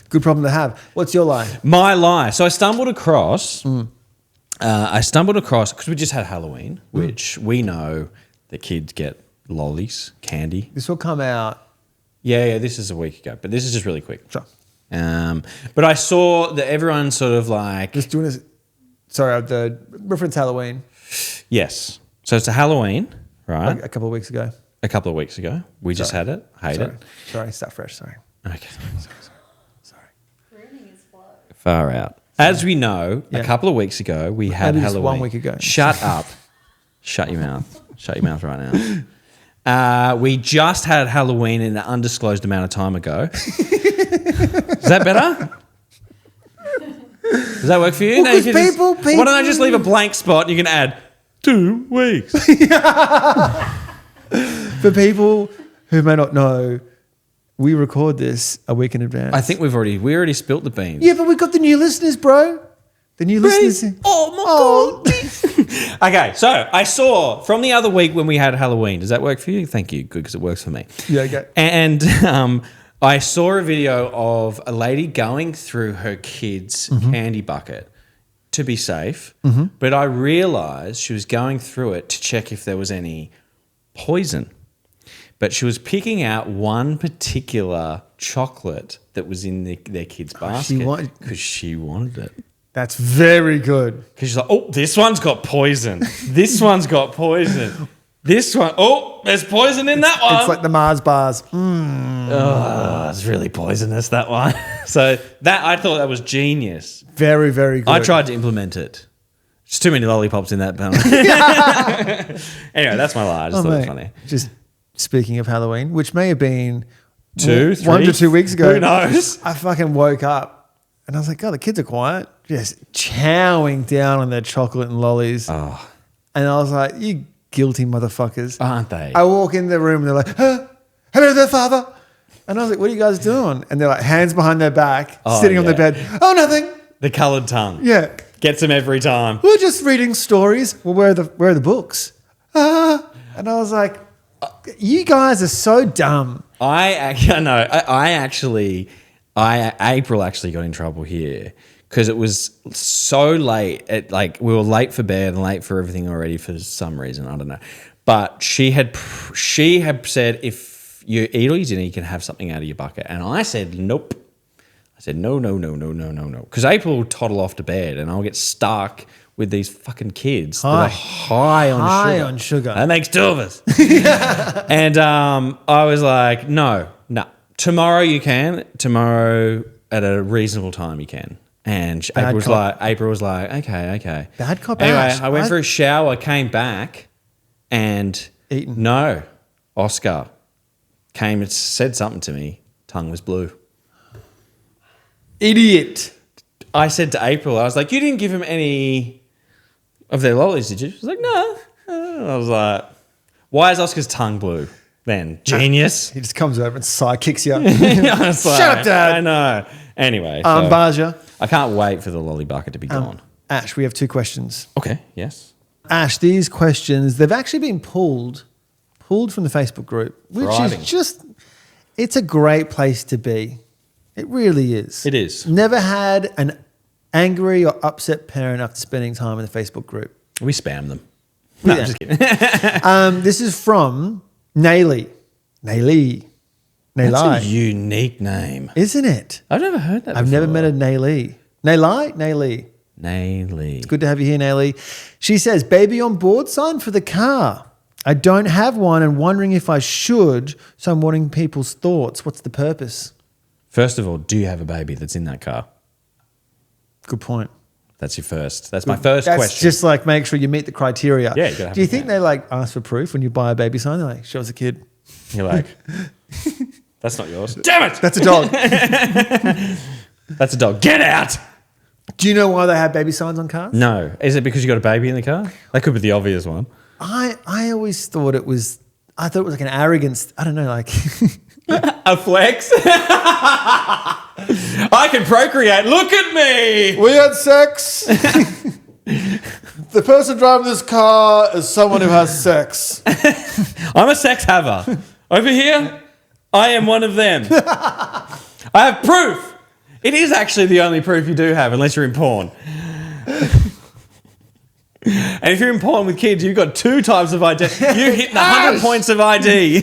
Good problem to have. What's your lie? My lie. So I stumbled across. Because we just had Halloween, which we know the kids get lollies, candy. This will come out. Yeah, this is a week ago, but this is just really quick. Sure. But I saw that everyone sort of like... Just doing this. Sorry, the reference Halloween. Yes. So it's a Halloween, right? Like a couple of weeks ago. A couple of weeks ago. We just had it. Hate it. Sorry, start fresh. Sorry. Okay. Sorry. Far out. As we know, a couple of weeks ago, we had Maybe just Halloween. 1 week ago. Shut up. Shut your mouth. Shut your mouth right now. We just had Halloween in an undisclosed amount of time ago. Is that better? Does that work for you? Well, 'cause people- Why don't I just leave a blank spot and you can add 2 weeks? For people who may not know, we record this a week in advance. I think we already spilt the beans. Yeah, but we've got the new listeners, bro. The new listeners. Oh my God. Okay, so I saw from the other week when we had Halloween. Does that work for you? Thank you. Good, because it works for me. Yeah, okay. And I saw a video of a lady going through her kid's candy bucket to be safe, but I realized she was going through it to check if there was any poison. But she was picking out one particular chocolate that was in their kid's basket because she wanted it. That's very good. Because she's like, oh, this one's got poison. This one's got poison. This one, oh, there's poison in that one. It's like the Mars bars. Oh, it's really poisonous, that one. So I thought that was genius. Very, very good. I tried to implement it. There's too many lollipops in that bun. Anyway, that's my lie. I just thought it was funny. Just speaking of Halloween, which may have been 2, 3, 1 to 2 weeks ago. Who knows? I fucking woke up and I was like, God, the kids are quiet. Just chowing down on their chocolate and lollies. Oh, And I was like, you guilty motherfuckers. aren't they? I walk in the room and they're like, hello there, father. And I was like, what are you guys doing? And they're like, hands behind their back, sitting on the bed. Oh, nothing. The coloured tongue. Yeah. Gets them every time. We're just reading stories. Well, where are the books? And I was like, you guys are so dumb. April actually got in trouble here because it was so late. We were late for bed and late for everything already for some reason. I don't know. But she had said, if you eat all your dinner, you can have something out of your bucket. And I said, nope. I said, no. Because April will toddle off to bed and I'll get stuck with these fucking kids that are high on sugar. That makes 2 of us. And I was like, no. Tomorrow you can. Tomorrow at a reasonable time you can. And April was like, okay. Bad cop. Anyway, Ash. I went for a shower, came back, and Eaten. No, Oscar came and said something to me. Tongue was blue. Idiot. I said to April, I was like, you didn't give him any of their lollies, did you? She was like, no. I was like, why is Oscar's tongue blue then? Genius. He just comes over and sidekicks you. Shut up, Dad. I know. Anyway, Baja. I can't wait for the lolly bucket to be gone. Ash, we have 2 questions. Okay, yes. Ash, these questions, they've actually been pulled from the Facebook group, which Thriving. is just, it's a great place to be. It really is. It is. Never had an angry or upset parent after spending time in the Facebook group. We spam them. No, Yeah. I'm just kidding. This is from Nayli. Nayli. That's a unique name. Isn't it? I've never heard that I've never met a Nayli. Nayli? Nayli. Good to have you here, Nayli. She says, baby on board, son, for the car. I don't have one and wondering if I should, so I'm wanting people's thoughts. What's the purpose? First of all, do you have a baby that's in that car? Good point. That's your first. That's my first question. Just like make sure you meet the criteria. Yeah, you gotta have Do you it, think yeah. they like ask for proof when you buy a baby sign? They're like, show us a kid. You're like, that's not yours. Damn it! That's a dog. That's a dog. Get out! Do you know why they have baby signs on cars? No. Is it because you got a baby in the car? That could be the obvious one. I always thought it was like an arrogance. I don't know, like A flex? I can procreate. Look at me! we had sex. The person driving this car is someone who has sex. I'm a sex haver. Over here, I am one of them. I have proof. It is actually the only proof you do have, unless you're in porn. And if you're in porn with kids, you've got 2 types of ID. You hit the 100 points of ID.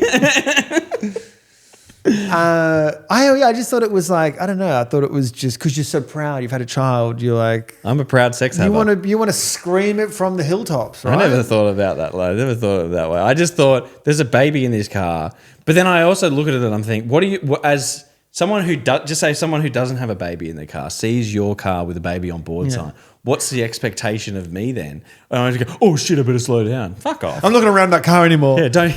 I just thought it was like, I don't know. I thought it was just because you're so proud. You've had a child. You're like, I'm a proud sex haver. you want to scream it from the hilltops, right? I never thought about that, I never thought of it that way. I just thought there's a baby in this car. But then I also look at it and I'm thinking, as someone who someone who doesn't have a baby in their car sees your car with a baby on board sign. What's the expectation of me then? And I just go, oh shit, I better slow down. Fuck off. I'm not going to ram that car anymore. Yeah, don't.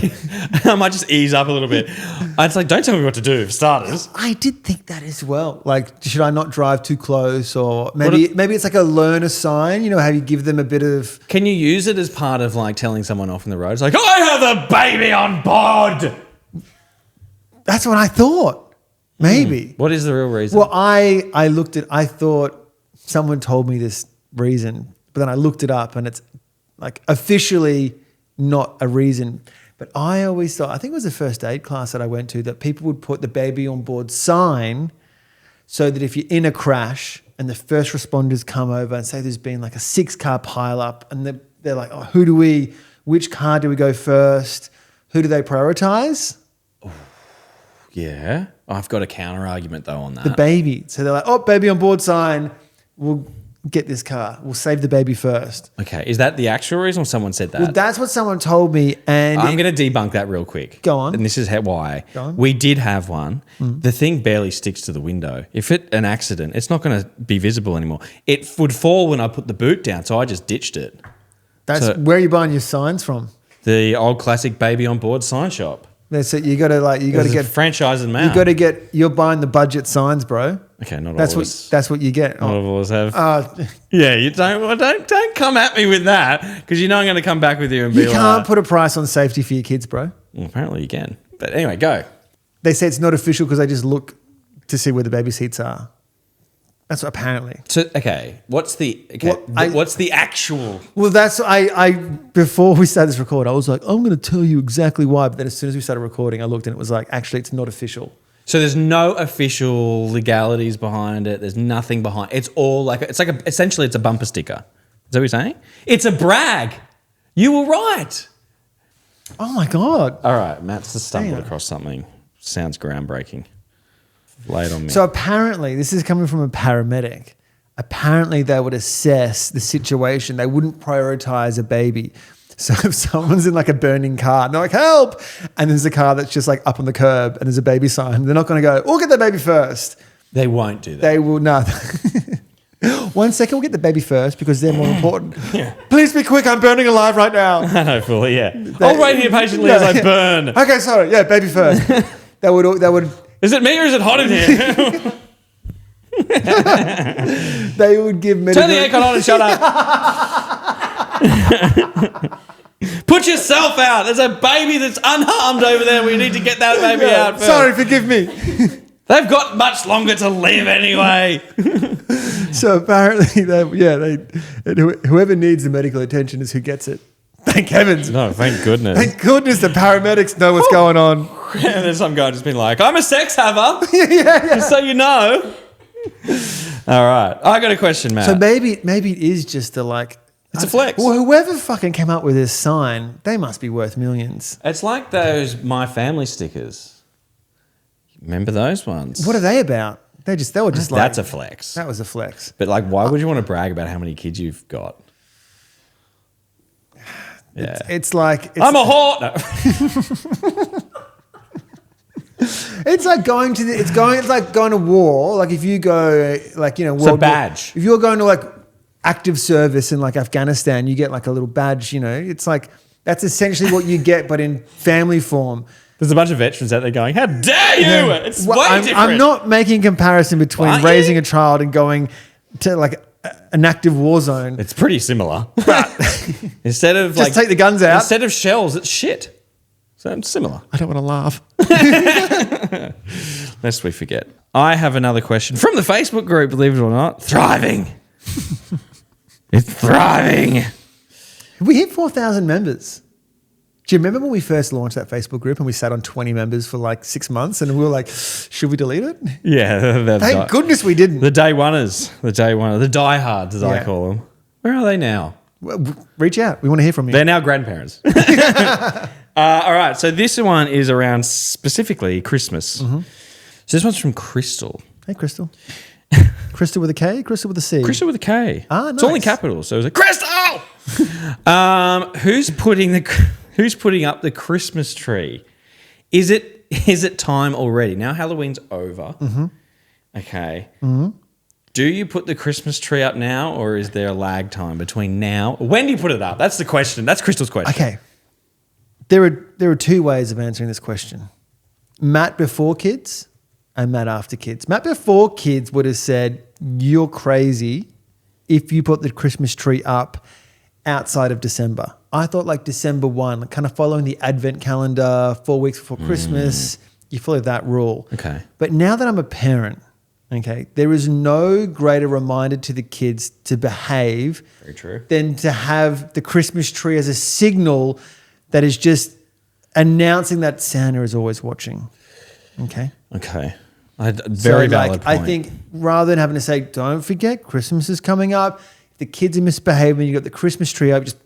I might just ease up a little bit. It's like, don't tell me what to do for starters. I did think that as well. Like, should I not drive too close, or maybe it's like a learner sign. You know, how you give them a bit of. Can you use it as part of like telling someone off in the road? It's like, I have a baby on board. That's what I thought. Maybe. What is the real reason? Well, I thought someone told me this reason, but then I looked it up and it's like officially not a reason. But I always thought, I think it was the first aid class that I went to, that people would put the baby on board sign so that if you're in a crash and the first responders come over and say there's been like a 6-car pileup and they're like, oh, which car do we go first? Who do they prioritize? Yeah. I've got a counter argument though on that. The baby. So they're like, oh, baby on board sign. We'll get this car. We'll save the baby first. Okay. Is that the actual reason or someone said that? Well, that's what someone told me. And I'm going to debunk that real quick. Go on. And this is why. Go on. We did have one. The thing barely sticks to the window. If an accident, it's not going to be visible anymore. It would fall when I put the boot down, so I just ditched it. where are you buying your signs from? The old classic baby on board sign shop. That's it. You got to get franchise them out. You're buying the budget signs, bro. Okay, not That's all of us. That's what you get. Not all of us have. Uh, Yeah, you don't come at me with that because you know I'm going to come back with you and be you like, can't put a price on safety for your kids, bro. well, apparently you can. But anyway, go. They say it's not official because they just look to see where the baby seats are. That's apparently. So okay, what's the actual? Well, that's I before we started this record, I was like, I'm going to tell you exactly why. But then as soon as we started recording, I looked and it was like, actually, it's not official. So there's no official legalities behind it. There's nothing behind. It's all like essentially it's a bumper sticker. Is that what you're saying? It's a brag. You were right. Oh my god! All right, Matt's just stumbled Damn. across something. Sounds groundbreaking. Lay it on me. So apparently, this is coming from a paramedic. Apparently, they would assess the situation. They wouldn't prioritize a baby. So if someone's in like a burning car and they're like, help, and there's a car that's just like up on the curb and there's a baby sign, they're not going to go, we'll get the baby first. They won't do that. They will not. 1 second, we'll get the baby first because they're more important. Yeah. Please be quick, I'm burning alive right now. I know fully, yeah. I'll wait here patiently as I burn. Okay, sorry. Yeah, baby first. That would. Is it me or is it hot in here? They would give medical. Turn the aircon on and shut up. Put yourself out. There's a baby that's unharmed over there. We need to get that baby out first. Sorry, forgive me. They've got much longer to live anyway. So apparently, whoever needs the medical attention is who gets it. Thank heavens. No, thank goodness. Thank goodness the paramedics know what's going on. And then some guy just been like, I'm a sex haver. Just so you know. All right. I got a question, Matt. So maybe it is just It's a flex. Well, whoever fucking came up with this sign, they must be worth millions. It's like those My Family stickers. Remember those ones? What are they about? They were just like... That's a flex. That was a flex. But like, why would you want to brag about how many kids you've got? Yeah. It's like I'm a whore. No. it's like going to it's like going to war. Like if you go like It's a badge. If you're going to like active service in like Afghanistan, you get like a little badge. It's like that's essentially what you get, but in family form. There's a bunch of veterans out there going, "How dare you!" It's way different. I'm not making a comparison between Aren't raising you? a child and going to like an active war zone. It's pretty similar. Instead of Just take the guns out. Instead of shells, it's shit. So it's similar. I don't want to laugh. Lest we forget. I have another question from the Facebook group, believe it or not. Thriving. It's thriving. We hit 4,000 members. Do you remember when we first launched that Facebook group and we sat on 20 members for like 6 months and we were like, should we delete it? Yeah. Thank goodness we didn't. The day oneers. The diehards, as I call them. Where are they now? Well, reach out. We want to hear from you. They're now grandparents. All right. So this one is around specifically Christmas. Mm-hmm. So this one's from Crystal. Hey, Crystal. Crystal with a K? Crystal with a C? Crystal with a K. Ah, It's all in nice. capitals. So it was like, Crystal! Who's putting up the Christmas tree? Is it time already? Now Halloween's over. Mm-hmm. Okay. Mm-hmm. Do you put the Christmas tree up now, or is there a lag time between now? When do you put it up? That's the question. That's Crystal's question. Okay. There are two ways of answering this question. Matt before kids and Matt after kids. Matt before kids would have said, you're crazy if you put the Christmas tree up outside of December. I thought like December 1, kind of following the Advent calendar, 4 weeks before Christmas, you follow that rule. Okay. But now that I'm a parent, okay, there is no greater reminder to the kids to behave Very true. than to have the Christmas tree as a signal that is just announcing that Santa is always watching. Okay. Okay. Very valid point. I think rather than having to say, don't forget, Christmas is coming up. If the kids are misbehaving, you got the Christmas tree up, just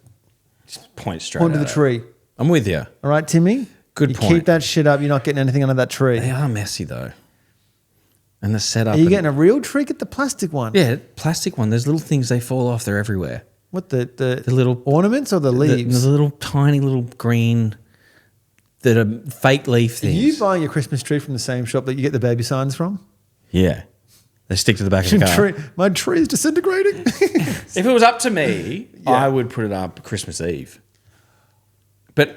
point straight point to at the it. tree. I'm with you. All right, Timmy? Good you point. Keep that shit up. You're not getting anything under that tree. They are messy though. And the setup. Are you getting a real tree? Get the plastic one. Yeah, plastic one. There's little things, they fall off. They're everywhere. What, the little ornaments or the leaves? The little tiny little green that are fake leaf Are things. you buying your Christmas tree from the same shop that you get the baby signs from? Yeah. They stick to the back of the car. My tree is disintegrating. If it was up to me, I would put it up Christmas Eve. But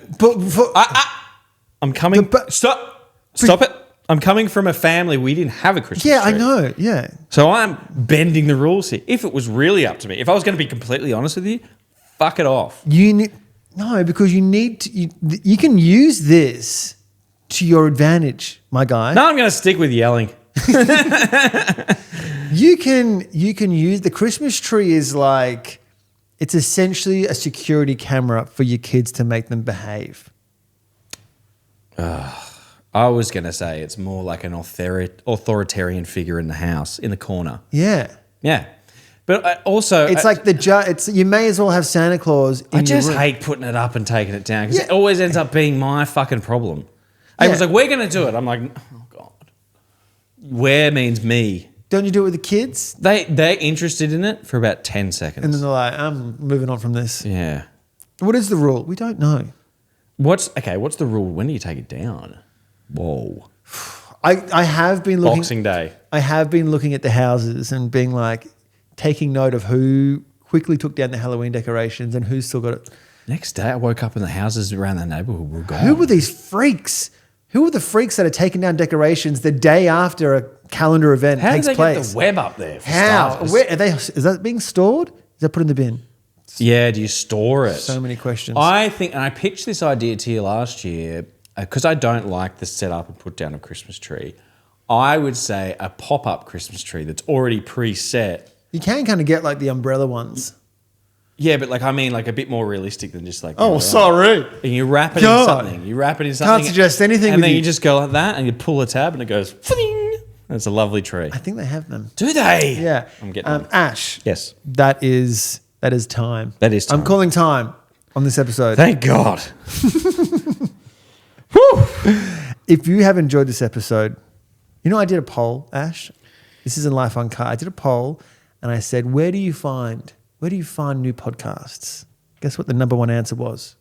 I'm coming. Stop it. I'm coming from a family we didn't have a Christmas tree. Yeah, I know. Yeah. So I'm bending the rules here. If it was really up to me, if I was going to be completely honest with you, fuck it off. Because you need to. You can use this to your advantage, my guy. No, I'm going to stick with yelling. You can use the Christmas tree is like it's essentially a security camera for your kids to make them behave. I was going to say it's more like an authoritarian figure in the house, in the corner. Yeah. Yeah. But also... It's like you may as well have Santa Claus in I just your room. hate putting it up and taking it down because Yeah. it always ends up being my fucking problem. Yeah. Everyone's like, we're going to do it. I'm like, oh, God. Where means me. Don't you do it with the kids? They're interested in it for about 10 seconds. And then they're like, I'm moving on from this. Yeah. What is the rule? We don't know. What's the rule? When do you take it down? Whoa. I have been looking... Boxing Day. I have been looking at the houses and being like, taking note of who quickly took down the Halloween decorations and who's still got it. Next day, I woke up and the houses around the neighborhood were gone. Who were these freaks? Who are the freaks that are taking down decorations the day after a calendar event How takes did they place? get the web up there? For How? starters? Where are they? Is that being stored? Is that put in the bin? Yeah, do you store it? So many questions. I think, and I pitched this idea to you last year because I don't like the setup and put down a Christmas tree. I would say a pop-up Christmas tree that's already preset. You can kind of get like the umbrella ones. Yeah, but like a bit more realistic than just like. Oh, sorry. And you wrap it God. in something. You wrap it in something. Can't suggest anything And with then you. you just go like that, and you pull a tab, and it goes. Fling! And it's a lovely tree. I think they have them. Do they? Yeah. I'm getting one. Ash. Yes. That is time. That is time. I'm calling time on this episode. Thank God. If you have enjoyed this episode, I did a poll, Ash. This is in Life Uncut. I did a poll and I said, where do you find new podcasts? Guess what the number one answer was?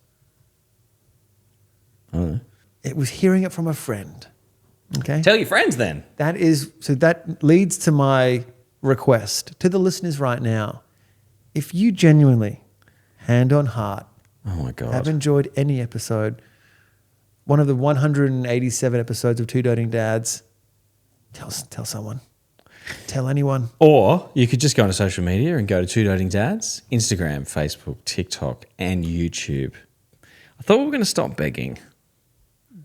I don't know. It was hearing it from a friend. Okay. Tell your friends then. That leads to my request to the listeners right now. If you genuinely, hand on heart, Oh my God. have enjoyed any episode, one of the 187 episodes of Two Doting Dads, tell someone. Tell anyone. Or you could just go on social media and go to Two Doting Dads, Instagram, Facebook, TikTok, and YouTube. I thought we were going to stop begging.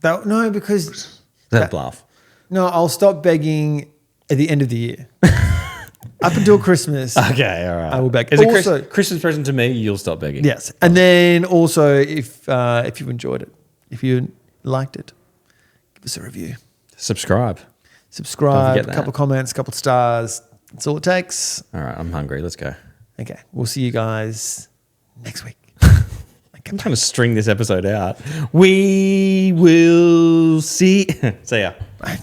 No, because... Is that a bluff? No, I'll stop begging at the end of the year. Up until Christmas. Okay, all right. I will beg. As Also- a Christmas present to me, you'll stop begging. Yes. And then also, if you've enjoyed it, if you liked it, give us a review. Subscribe. Don't Subscribe, forget a that. couple comments, a couple stars. That's all it takes. All right, I'm hungry. Let's go. Okay. We'll see you guys next week. I'm trying to string this episode out. We will see. See ya. Bye.